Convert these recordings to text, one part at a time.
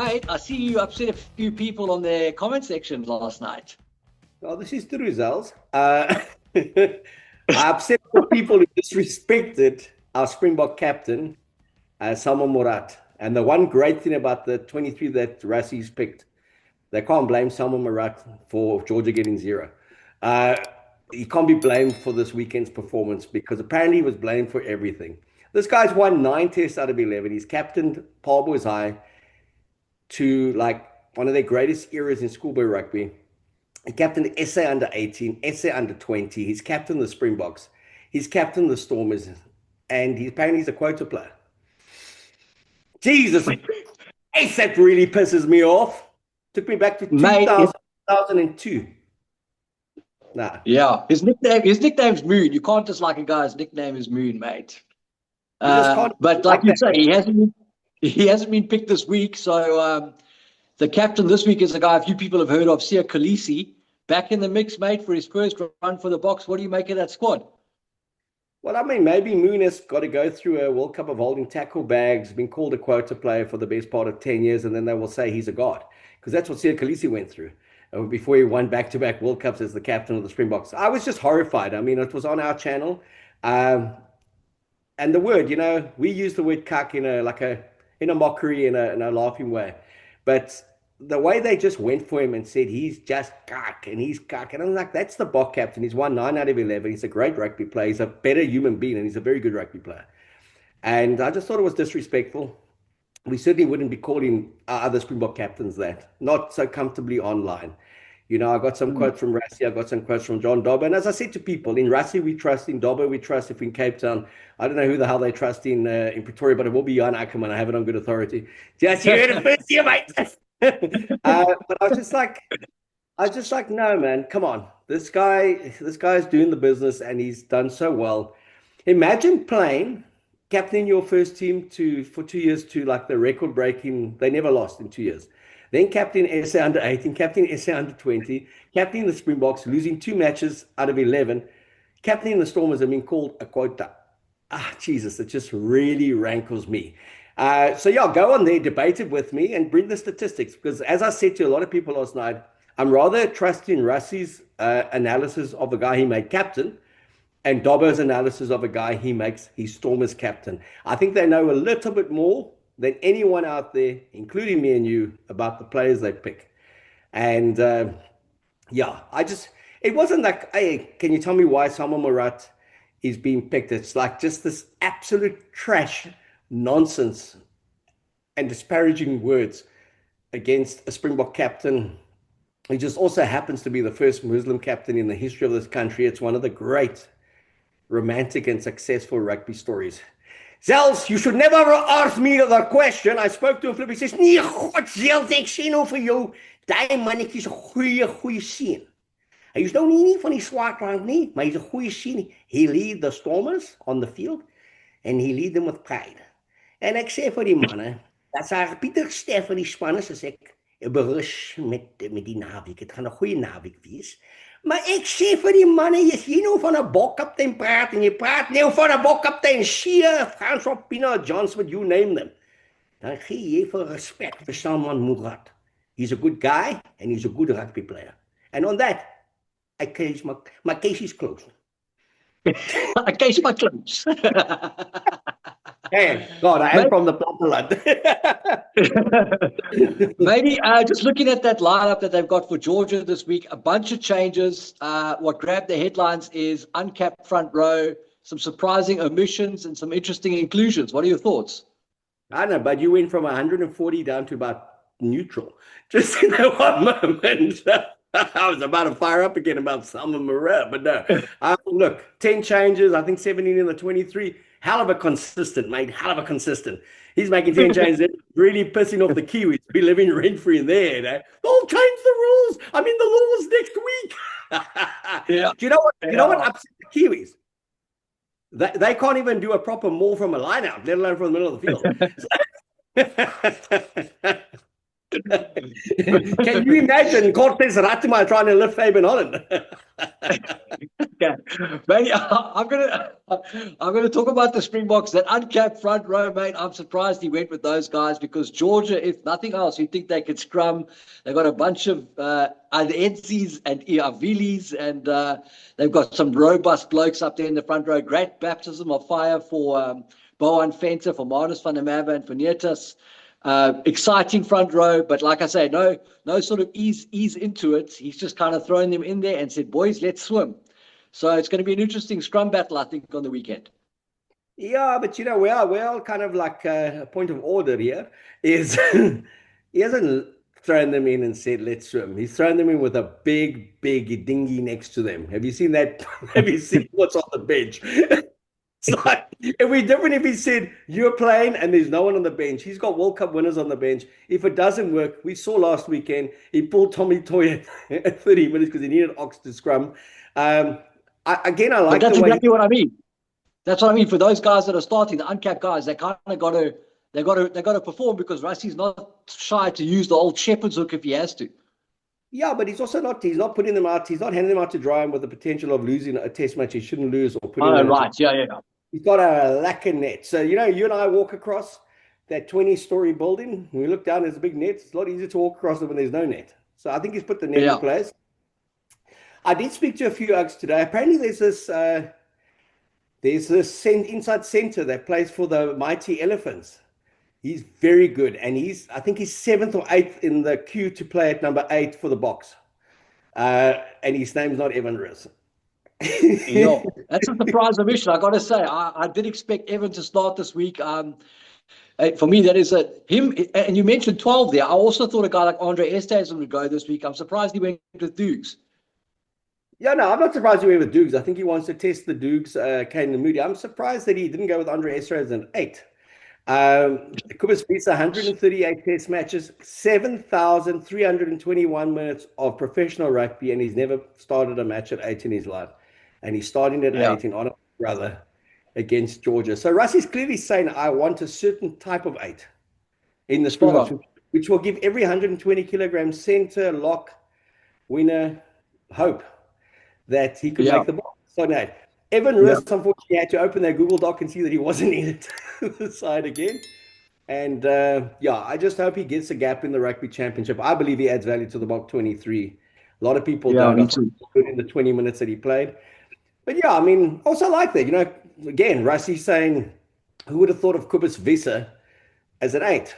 Mate, I see you upset a few people on the comment section last night. Oh, this is Keo Zels. I upset the people who disrespected our Springbok captain, Salmaan Moerat. And the one great thing about the 23 that Rassie's picked, they can't blame Salmaan Moerat for Georgia getting 0. He can't be blamed for this weekend's performance because apparently he was blamed for everything. This guy's won 9 tests out of 11. He's captained Paul Boys High to like one of their greatest eras in schoolboy rugby. He captained SA under 18, SA under 20. He's captained the Springboks. He's captained the Stormers. And apparently he's a quota player. Jesus, that really pisses me off. Took me back to 2002. Nah. Yeah, his nickname's Moon. You can't dislike a guy's nickname is Moon, mate. But like you say, he hasn't been picked this week. So the captain this week is a guy a few people have heard of, Siya Kolisi, back in the mix, mate, for his first run for the Boks. What do you make of that squad? Well, I mean, maybe Moon has got to go through a World Cup of holding tackle bags, been called a quota player for the best part of 10 years, and then they will say he's a god. Because that's what Siya Kolisi went through before he won back-to-back World Cups as the captain of the Springboks. I was just horrified. I mean, it was on our channel. And the word, we use the word cuck in a mockery, in a laughing way. But the way they just went for him and said, he's just cuck and he's cuck. And I'm like, that's the Bok captain. He's won 9 out of 11. He's a great rugby player. He's a better human being and he's a very good rugby player. And I just thought it was disrespectful. We certainly wouldn't be calling our other Springbok captains that, not so comfortably online. I got some quotes from Rassie, I got some quotes from John Dobber. And as I said to people, in Rassie we trust, in Dobber we trust. If in Cape Town, I don't know who the hell they trust in Pretoria, but it will be Jan Ackerman. I have it on good authority. Just heard it first here, mate. But I was just like, no, man, come on. This guy's doing the business and he's done so well. Imagine playing, captaining your first team for 2 years to like the record breaking, they never lost in 2 years. Then captain SA under 18, captain SA under 20, captain the Springboks, losing 2 matches out of 11, captain the Stormers and being called a quota. Jesus, it just really rankles me. So yeah, go on there, debate it with me and bring the statistics. Because as I said to a lot of people last night, I'm rather trusting Rassie's analysis of a guy he made captain and Dobber's analysis of a guy he makes his Stormers captain. I think they know a little bit more than anyone out there, including me and you, about the players they pick. And it wasn't like, hey, can you tell me why Salmaan Moerat is being picked? It's like just this absolute trash nonsense and disparaging words against a Springbok captain. He just also happens to be the first Muslim captain in the history of this country. It's one of the great romantic and successful rugby stories. Zels, you should never ask me the question. I spoke to him, he says, nee, God, Zels, ek sê nou vir jou, die mannetjie is 'n goeie seun. Hy is nou nie van die swart rand nie, maar he's 'n goeie seun. He lead the Stormers on the field, and he lead them with pride. En ek sê vir die manne, dat sy Pieter Steff van die span is, as ek berus met die naweek. Het gaan 'n goeie naweek wees. Maar ek sê vir die manne, as jy nou van 'n bokkaptein praat, en jy praat nou van 'n bokkaptein, Siya, François Pienaar, John Smith, you name them, dan gee jy vir respect vir Salmaan Moerat. He's a good guy, and he's a good rugby player. And on that, my case is closed. I case my close. Hey, God, I am from the Platteland. Maybe just looking at that lineup that they've got for Georgia this week, a bunch of changes. What grabbed the headlines is uncapped front row, some surprising omissions, and some interesting inclusions. What are your thoughts? I don't know, but you went from 140 down to about neutral. Just in that one moment. I was about to fire up again about Salmaan Moerat, but no. Look, 10 changes, I think 17 in the 23. Hell of a consistent, mate. Hell of a consistent. He's making 10 changes, really pissing off the Kiwis. Be living rent-free there. They'll change the rules. I mean, the rules next week. Yeah. Do you know what upset the Kiwis? They can't even do a proper maul from a line out, let alone from the middle of the field. Can you imagine Cortez Ratima trying to lift Fabian Holland? Okay. Mate, I'm gonna talk about the Springboks, that uncapped front row, mate. I'm surprised he went with those guys because Georgia, if nothing else, you think they could scrum. They've got a bunch of Adenzis and Iavilis, and they've got some robust blokes up there in the front row. Great baptism of fire for Boan Fenter, for Marnus van der Merwe, and for Nietas. Exciting front row, but like I say, no sort of ease into it. He's just kind of thrown them in there and said, "Boys, let's swim." So it's going to be an interesting scrum battle, I think, on the weekend. Yeah, but we're all kind of like a point of order here. Is he hasn't thrown them in and said, "Let's swim." He's thrown them in with a big dinghy next to them. Have you seen that? Have you seen what's on the bench? It's like, it'd be different if he said, "You're playing and there's no one on the bench." He's got World Cup winners on the bench. If it doesn't work, we saw last weekend, he pulled Tommy Toy at 30 minutes because he needed Ox to scrum. Again, I like But that's the way exactly what I mean. That's what I mean. For those guys that are starting, the uncapped guys, they kind of got to perform, because Rassie's not shy to use the old shepherd's hook if he has to. Yeah, but he's also not putting them out. He's not handing them out to dry with the potential of losing a test match he shouldn't lose, or putting them Right. Yeah. He's got a lacquer net. So, you and I walk across that 20-story building. We look down, there's a big net. It's a lot easier to walk across it when there's no net. So I think he's put the net in place. I did speak to a few Oaks today. Apparently there's this inside center that plays for the Mighty Elephants. He's very good. And I think he's 7th or 8th in the queue to play at number 8 for the Boks. And his name's not Evan Riss. No, that's a surprise omission. I got to say, I did expect Evan to start this week. For me, that is him. And you mentioned 12 there. I also thought a guy like Andre Estesen would go this week. I'm surprised he went with Dukes. Yeah, no, I'm not surprised he went with Dukes. I think he wants to test the Dukes, Kane and Moody. I'm surprised that he didn't go with Andre Estesen at 8. Kobus Visa, 138 test matches, 7,321 minutes of professional rugby, and he's never started a match at 8 in his life. And he's starting at 8 in honor of his brother against Georgia. So Rassie's clearly saying, I want a certain type of 8 in the Springboks, which will give every 120 kilogram center, lock, winner hope that he could make the ball. So now, Evan Riss, unfortunately, had to open their Google Doc and see that he wasn't in the side again. And I just hope he gets a gap in the rugby championship. I believe he adds value to the Bok 23. A lot of people don't. I thought he was good in the 20 minutes that he played. But yeah, I mean, also like that. Again, Rassie saying, who would have thought of Kobus Visa as an 8?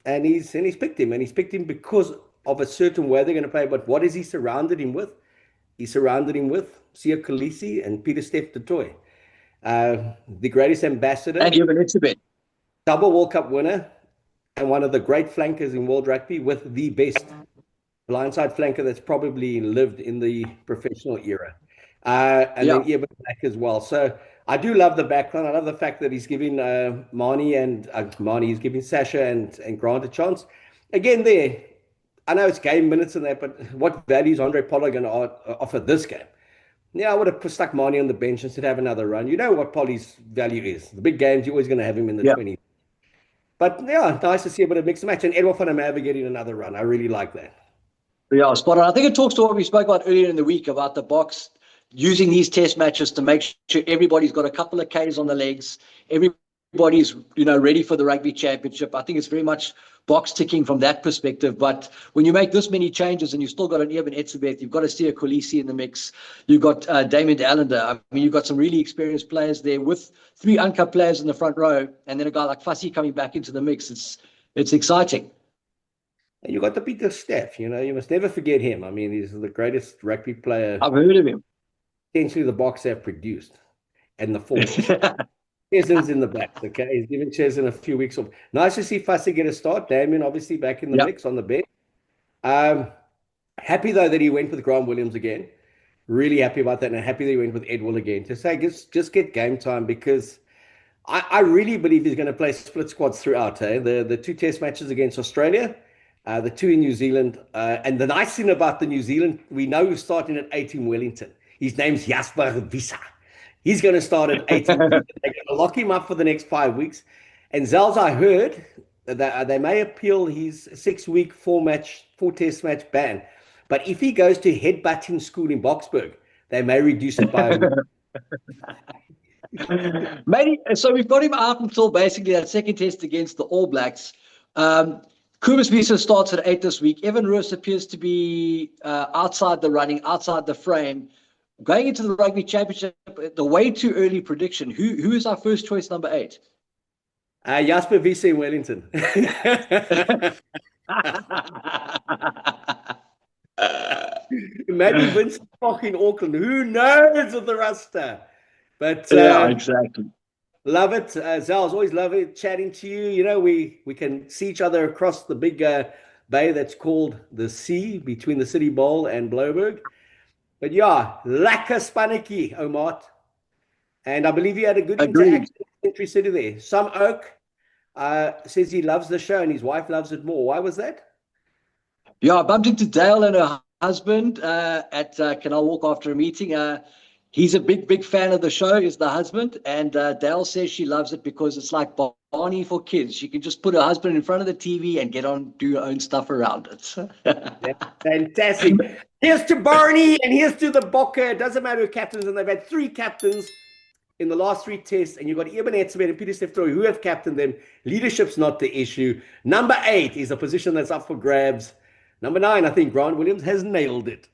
And he's picked him. And he's picked him because of a certain way they're going to play. But what has he surrounded him with? He surrounded him with Siya Kolisi and Peter Steph du Toit. The greatest ambassador. And Evan Etzebeth. Double World Cup winner. And one of the great flankers in world rugby, with the best blindside flanker that's probably lived in the professional era. And then Evan Black as well. So I do love the background. I love the fact that he's giving he's giving Sasha and Grant a chance. Again, I know it's game minutes and that, but what value is Andre Pollard going to offer this game? Yeah, I would have stuck Marnie on the bench and said, have another run. You know what Polly's value is. The big games, you're always going to have him in the 20s. But yeah, nice to see a bit of mixed match. And Edward van der Merwe getting another run. I really like that. Yeah, spot on. I think it talks to what we spoke about earlier in the week about the Boks using these test matches to make sure everybody's got a couple of Ks on the legs. Everybody's, ready for the rugby championship. I think it's very much box ticking from that perspective. But when you make this many changes and you've still got an Evan Etzebeth, you've got a Siya Kolisi in the mix, you've got Damien Allender. I mean, you've got some really experienced players there with 3 uncut players in the front row, and then a guy like Fassi coming back into the mix. It's exciting. And you got the Peter Steph, you must never forget him. I mean, he's the greatest rugby player I've heard of him. Essentially the Boks have produced, and the forwards. Chesen's in the back, okay? He's giving Chesen a few weeks off. Nice to see Fassi get a start. Damien obviously back in the mix on the bench. Happy, though, that he went with Grant Williams again. Really happy about that, and happy that he went with Edwell again. To say, just get game time, because I really believe he's going to play split squads throughout. The 2 test matches against Australia, the 2 in New Zealand. And the nice thing about the New Zealand, we know who's starting at 8 in Wellington. His name's Jasper Visa. He's going to start at 8. They're going to lock him up for the next 5 weeks. And Zels, I heard, they may appeal his 6-week, 4-test match ban. But if he goes to headbutting school in Boksburg, they may reduce it by a week. Maybe, so we've got him out until basically that second test against the All Blacks. Kumas Visa starts at 8 this week. Evan Roos appears to be outside the running, outside the frame. Going into the Rugby Championship, the way too early prediction. Who is our first choice, number 8? Jasper Vise in Wellington. Maybe Vincent Koch in Auckland. Who knows with the roster? But yeah, exactly. Love it. Zels, always love it chatting to you. You know, we can see each other across the big bay that's called the sea between the City Bowl and Bloberg. But yeah, lekker spannetjie, Moerat. And I believe you had a good interaction with Century City there. Some Oak says he loves the show and his wife loves it more. Why was that? Yeah, I bumped into Dale and her husband at Can I Walk After a Meeting. He's a big fan of the show, is the husband. And Dale says she loves it because it's like Barney for kids. She can just put her husband in front of the TV and get on, do her own stuff around it. That's fantastic. Here's to Barney and here's to the Bokke. It doesn't matter who captains, and they've had 3 captains in the last 3 tests, and you've got Eben Etzebeth and Peter Steftoy who have captained them. Leadership's not the issue. Number 8 is a position that's up for grabs. Number 9, I think Grant Williams has nailed it.